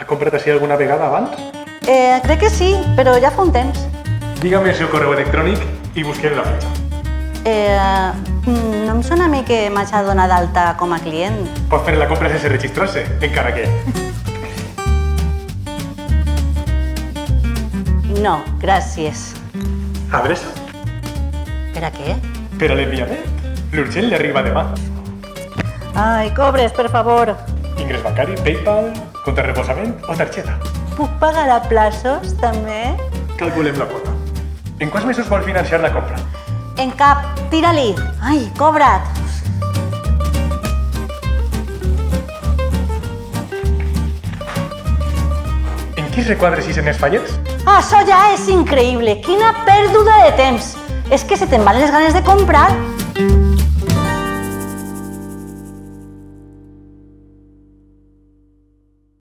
Ha comprat així alguna vegada abans? Crec que sí, però ja fa un temps. Dígame el seu correu electrònic i busquem la fitxa. No em sona a mi que m'hagi donat d'alta com a client. Pot fer la compra sense registrar-se, encara que... No, gràcies. Adreça? Per a què? Per a l'enviament. L'urgent li arriba demà. Ai, cobres, per favor. Ingrés bancari, PayPal, compte reposament o targeta. Puc pagar a plaços, també? Calculem la quota. En quants mesos vol financiar la compra? En cap, tira-li. Ai, cobra't. En quins requadres i escenes falles? Això ja és increïble. Quina pèrdua de temps. És que se te'n van les ganes de comprar.